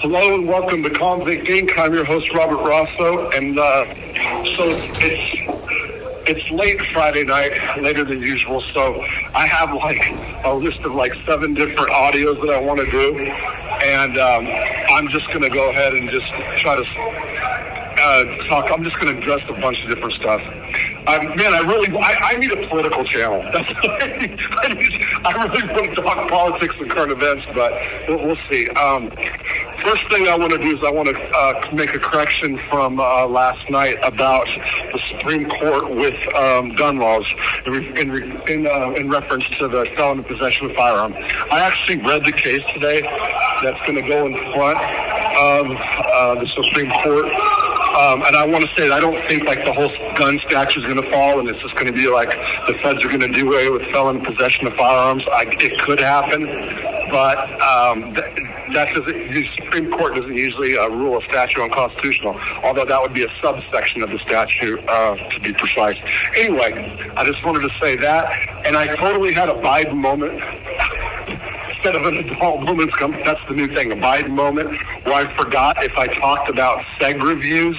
Hello and welcome to Convict Inc. I'm your host, Robert Rosso, and so it's late Friday night, later than usual, so I have like a list of like 7 different audios that I want to do, and I'm just going to go ahead and just try to talk. I'm just going to address a bunch of different stuff. Man, I need a political channel. That's what I really want to talk politics and current events, but we'll see. First thing I want to do is I want to make a correction from last night about the Supreme Court with gun laws in reference to the felon in possession of firearm. I actually read the case today that's going to go in front of the Supreme Court. And I want to say that I don't think like the whole gun statute is going to fall and it's just going to be like the feds are going to do away with felon in possession of firearms. It could happen, but the Supreme Court doesn't usually rule a statute unconstitutional, although that would be a subsection of the statute to be precise. Anyway, I just wanted to say that, and I totally had a Biden moment. Instead of an adult moment, that's the new thing, a Biden moment, where I forgot if I talked about seg reviews.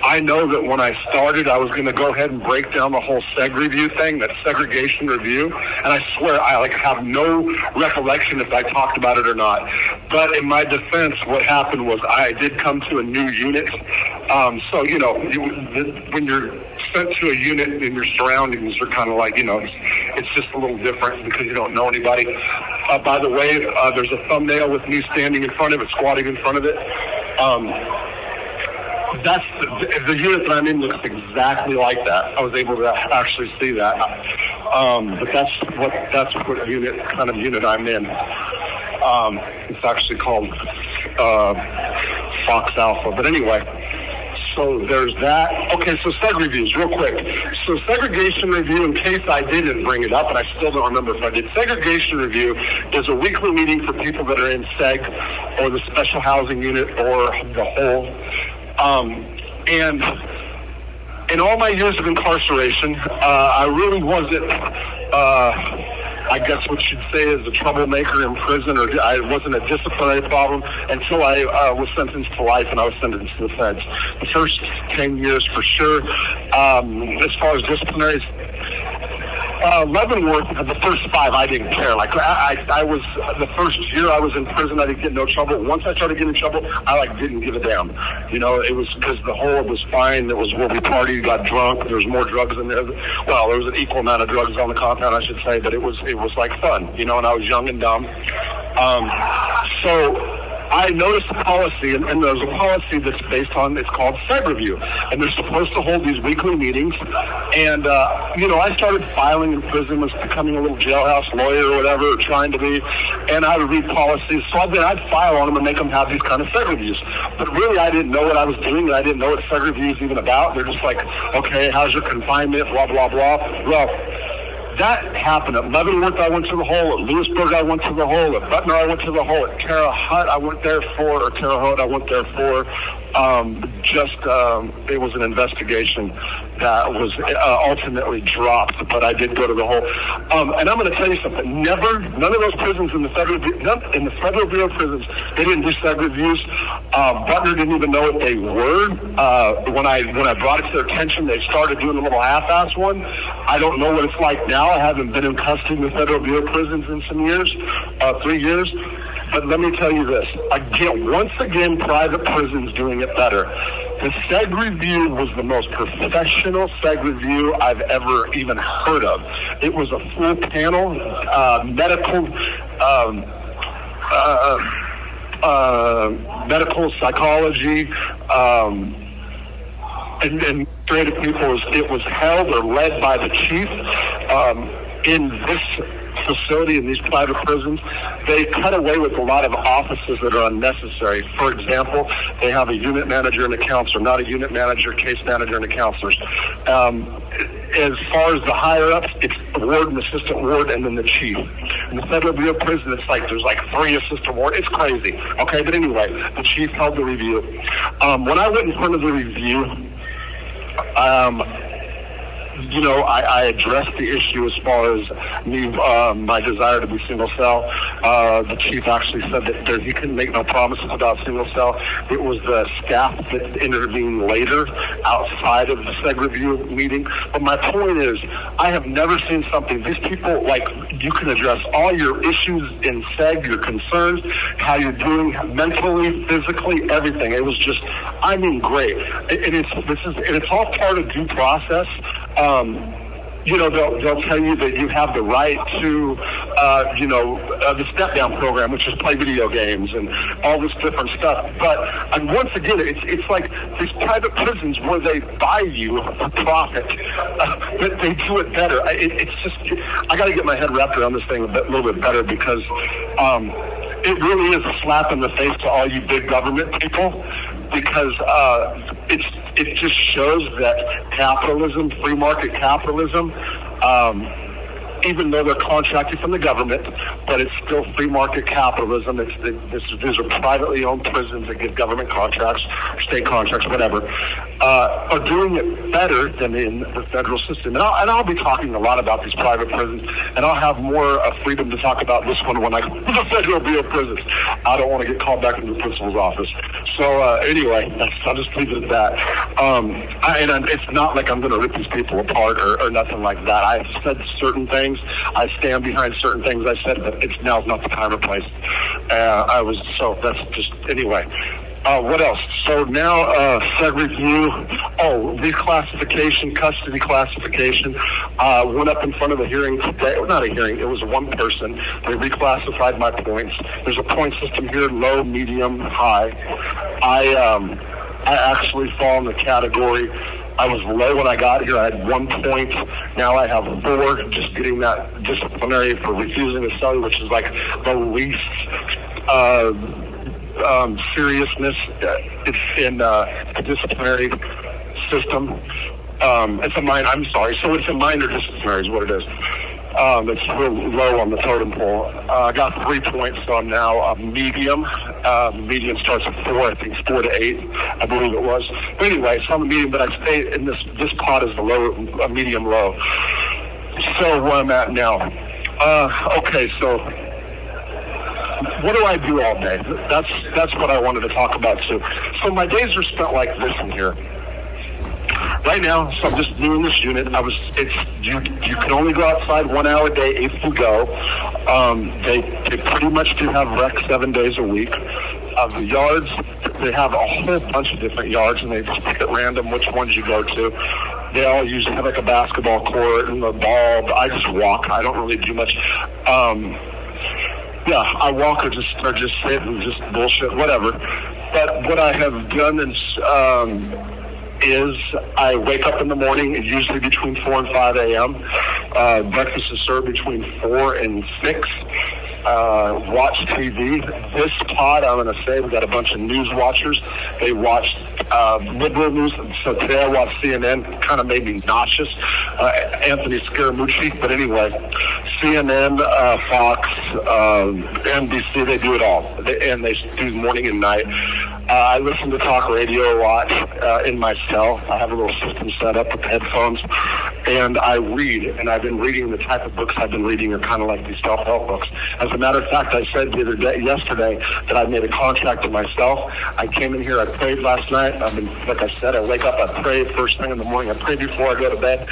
I know that when I started, I was going to go ahead and break down the whole seg review thing, that segregation review, and I swear I have no recollection if I talked about it or not. But in my defense, what happened was I did come to a new unit. So, when you're sent to a unit and your surroundings are kind of like, it's just a little different because you don't know anybody. By the way, there's a thumbnail with me standing in front of it, squatting in front of it. That's the unit that I'm in looks exactly like that. I was able to actually see that. But that's what kind of unit I'm in. It's actually called Fox Alpha. But anyway, so there's that. Okay, so seg reviews, real quick. So segregation review, in case I didn't bring it up, and I still don't remember if I did, segregation review is a weekly meeting for people that are in seg or the special housing unit or the whole. And in all my years of incarceration, I really wasn't, I guess what you'd say is a troublemaker in prison, or I wasn't a disciplinary problem until I was sentenced to life and I was sentenced to the feds. The first 10 years for sure. As far as disciplinaries, Leavenworth, the first 5, I didn't care. Like I was, the first year I was in prison, I didn't get no trouble. Once I started getting in trouble, I didn't give a damn. It was because the whole was fine. It was where we partied, got drunk. There was more drugs in there. Well, there was an equal amount of drugs on the compound, I should say, but it was like fun, and I was young and dumb. So I noticed a policy, and there's a policy that's based on, it's called seg review, and they're supposed to hold these weekly meetings, and, I started filing in prison, was becoming a little jailhouse lawyer or whatever, or trying to be, and I would read policies, so I'd file on them and make them have these kind of seg reviews, but really I didn't know what I was doing, and I didn't know what seg review is even about. They're just like, okay, how's your confinement, blah, blah, blah. Well, that happened. At Leavenworth, I went to the hole. At Lewisburg, I went to the hole. At Butner, I went to the hole. At Terre Haute, I went there for, it was an investigation that was ultimately dropped, but I did go to the hole. And I'm going to tell you something. None of those prisons in the Federal Bureau of Prisons, they didn't do seg reviews. Butner didn't even know what they were. When I brought it to their attention, they started doing a little half-ass one. I don't know what it's like now. I haven't been in custody in the Federal Bureau of Prisons in some years, 3 years. But let me tell you this. Once again, private prisons doing it better. The seg review was the most professional seg review I've ever even heard of. It was a full panel, medical psychology, and administrative people. It was held or led by the chief in this facility, in these private prisons. They cut away with a lot of offices that are unnecessary. For example, they have a unit manager and a counselor, not a unit manager, case manager, and a counselor. As far as the higher-ups, it's the ward and assistant ward and then the chief. In the Federal Bureau of Prisons, it's like there's like 3 assistant ward. It's crazy. Okay, but anyway, the chief held the review. When I went in front of the review, I addressed the issue as far as me, my desire to be single cell. The chief actually said that he couldn't make no promises about single cell. It was the staff that intervened later outside of the SEG review meeting. But my point is, I have never seen something. These people, like, you can address all your issues in SEG, your concerns, how you're doing mentally, physically, everything. It was just, I mean, great. And it's all part of due process. They'll tell you that you have the right to, the step-down program, which is play video games and all this different stuff. But once again, it's like these private prisons where they buy you for profit, but they do it better. It's just, I got to get my head wrapped around this thing a little bit better, because it really is a slap in the face to all you big government people, because it just shows that capitalism, free market capitalism, even though they're contracted from the government, but it's still free market capitalism. These are privately owned prisons that get government contracts, state contracts, whatever, are doing it better than in the federal system. And I'll be talking a lot about these private prisons, and I'll have more freedom to talk about this one when I go to the Federal Bureau of Prisons. I don't want to get called back into the principal's office. So anyway, I'll just leave it at that. It's not like I'm going to rip these people apart or nothing like that. I've said certain things. I stand behind certain things I said, but now's not the time or place. That's just, anyway. What else? So now, SEG review. Reclassification, custody classification. Went up in front of a hearing today. Not a hearing, it was one person. They reclassified my points. There's a point system here, low, medium, high. I actually fall in the category. I was low when I got here. I had 1 point. Now I have 4, just getting that disciplinary for refusing to sell you, which is like the least seriousness. It's in the disciplinary system. It's a minor. I'm sorry. So it's a minor disciplinary is what it is. It's real low on the totem pole. I got 3 points, so I'm now a medium. Medium starts at 4. I think it's 4 to 8. I believe it was. But anyway, so I'm a medium, but I stay in this pot is a medium low. So where I'm at now. Okay, so what do I do all day? That's what I wanted to talk about too. So my days are spent like this in here. Right now, so I'm just doing this unit. You can only go outside 1 hour a day if you go. They pretty much do have rec 7 days a week. The yards, they have a whole bunch of different yards, and they just pick at random which ones you go to. They all usually have like a basketball court and the ball. I just walk. I don't really do much. I walk or just sit and just bullshit, whatever. But what I have done is I wake up in the morning, usually between 4 and 5 a.m. Breakfast is served between 4 and 6. Watch TV. This pod, I'm going to say, we got a bunch of news watchers. They watched liberal news. So today I watched CNN. Kind of made me nauseous. Anthony Scaramucci. But anyway, CNN, Fox, NBC, they do it all. And they do morning and night. I listen to talk radio a lot in my cell. I have a little system set up with headphones, and I read. And I've been reading the type of books I've been reading are kind of like these self-help books. As a matter of fact, I said yesterday that I made a contract to myself. I came in here, I prayed last night. Like I said, I wake up, I pray first thing in the morning. I pray before I go to bed,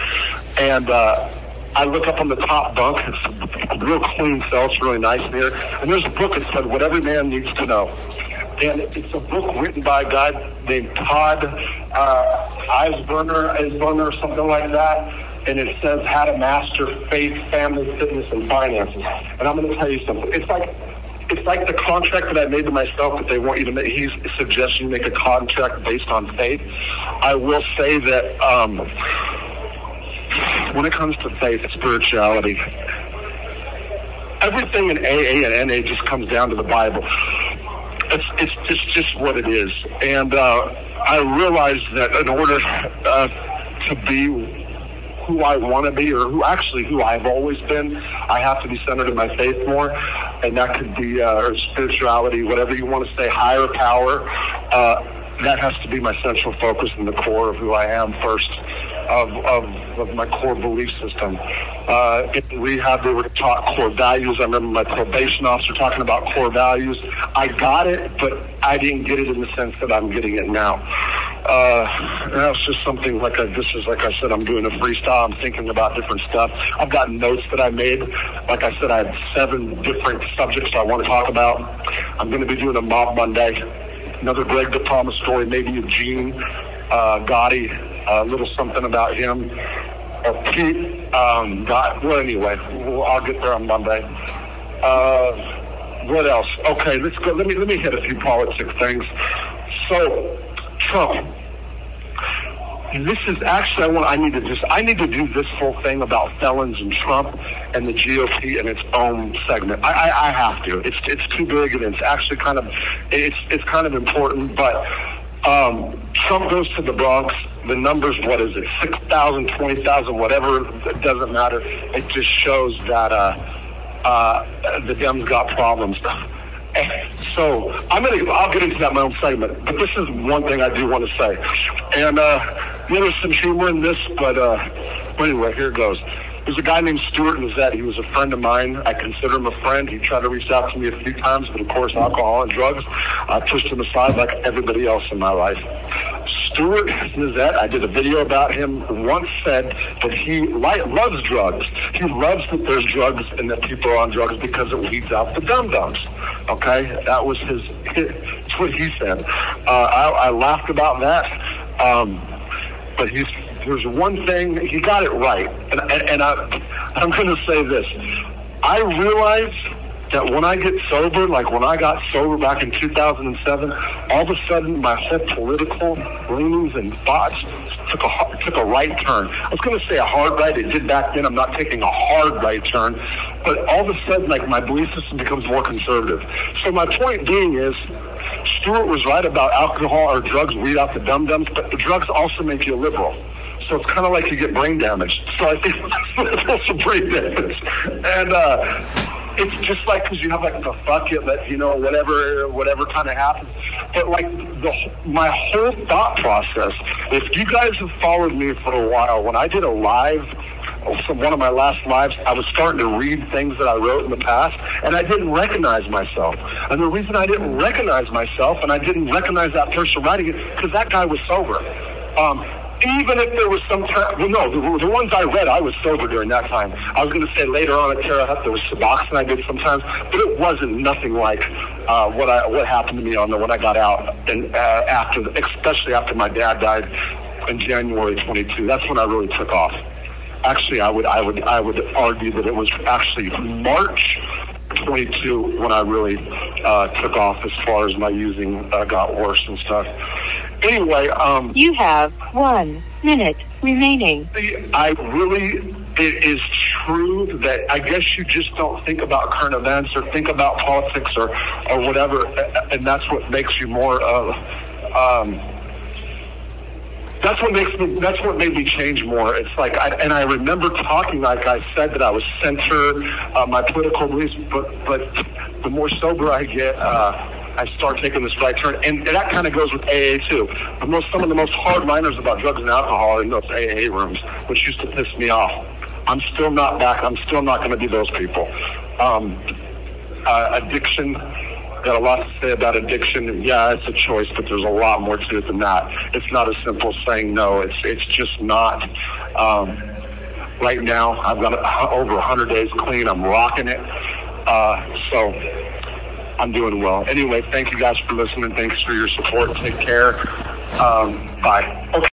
and I look up on the top bunk. It's a real clean cell. It's really nice in here. And there's a book that said, "What Every Man Needs to Know." And it's a book written by a guy named Todd Eisberner or something like that. And it says how to master faith, family, fitness, and finances. And I'm going to tell you something. It's like the contract that I made to myself that they want you to make. He's suggesting you make a contract based on faith. I will say that when it comes to faith, spirituality, everything in AA and NA just comes down to the Bible. It's just what it is. And I realized that in order to be who I want to be, or who I've always been, I have to be centered in my faith more. And that could be or spirituality, whatever you want to say, higher power. That has to be my central focus and the core of who I am first. of my core belief system. In rehab, they were taught core values. I remember my probation officer talking about core values. I got it, but I didn't get it in the sense that I'm getting it now. And that's just something like I said, I'm doing a freestyle. I'm thinking about different stuff. I've got notes that I made. Like I said, I have 7 different subjects I want to talk about. I'm going to be doing a Mob Monday, another Greg DePalma story, maybe Eugene Gotti, a little something about him. Or Pete, well, anyway, I'll get there on Monday. What else? Okay, let's go. Let me hit a few politic things. So, Trump. This is actually, I need to do this whole thing about felons and Trump and the GOP in its own segment. I have to. It's too big, and it's actually kind of important. But Trump goes to the Bronx. The numbers, what is it, 6,000, 20,000, whatever, it doesn't matter. It just shows that the Dems got problems. So I'll get into that in my own segment, but this is one thing I do want to say. And there's some humor in this, but anyway, here it goes. There's a guy named Stuart Lizette. He was a friend of mine. I consider him a friend. He tried to reach out to me a few times, but of course, alcohol and drugs, I pushed him aside like everybody else in my life. Stuart Lizette, I did a video about him, once said that he loves drugs. He loves that there's drugs and that people are on drugs because it weeds out the dum-dums. Okay? That was that's what he said. I laughed about that. But there's one thing, he got it right. And I'm going to say this. I realized that when I get sober, like when I got sober back in 2007, all of a sudden my whole political leanings and thoughts took a right turn. I was going to say a hard right. It did back then. I'm not taking a hard right turn. But all of a sudden, like, my belief system becomes more conservative. So my point being is, Stuart was right about alcohol or drugs weed out the dum-dums, but the drugs also make you a liberal. So it's kind of like you get brain damage. So I think it's also brain damage. And it's just like, because you have like the fuck it, that, you know, whatever kind of happens. But like my whole thought process, if you guys have followed me for a while, when I did a live, one of my last lives, I was starting to read things that I wrote in the past, and I didn't recognize myself. And the reason I didn't recognize myself, and I didn't recognize that person writing it, because that guy was sober. Even if there was some time, well, no, the ones I read, I was sober during that time. I was going to say later on at Terre Haute, there was Suboxone I did sometimes, but it wasn't nothing like what happened to me when I got out, and especially after my dad died in January 22. That's when I really took off. Actually, I would argue that it was actually March 22 when I really took off as far as my using got worse and stuff. Anyway, you have 1 minute remaining. It is true that I guess you just don't think about current events or think about politics or whatever, and that's what makes you more that's what made me change more. It's like, I remember talking, like I said, that I was center, my political beliefs, but the more sober I get, I start taking this right turn. And that kind of goes with AA too. Some of the most hardliners about drugs and alcohol are in those AA rooms, which used to piss me off. I'm still not back. I'm still not going to be those people. Addiction. Got a lot to say about addiction. Yeah, it's a choice, but there's a lot more to it than that. It's not as simple as saying no. It's just not. Right now, I've got over 100 days clean. I'm rocking it. So I'm doing well. Anyway, thank you guys for listening. Thanks for your support. Take care. Bye. Okay.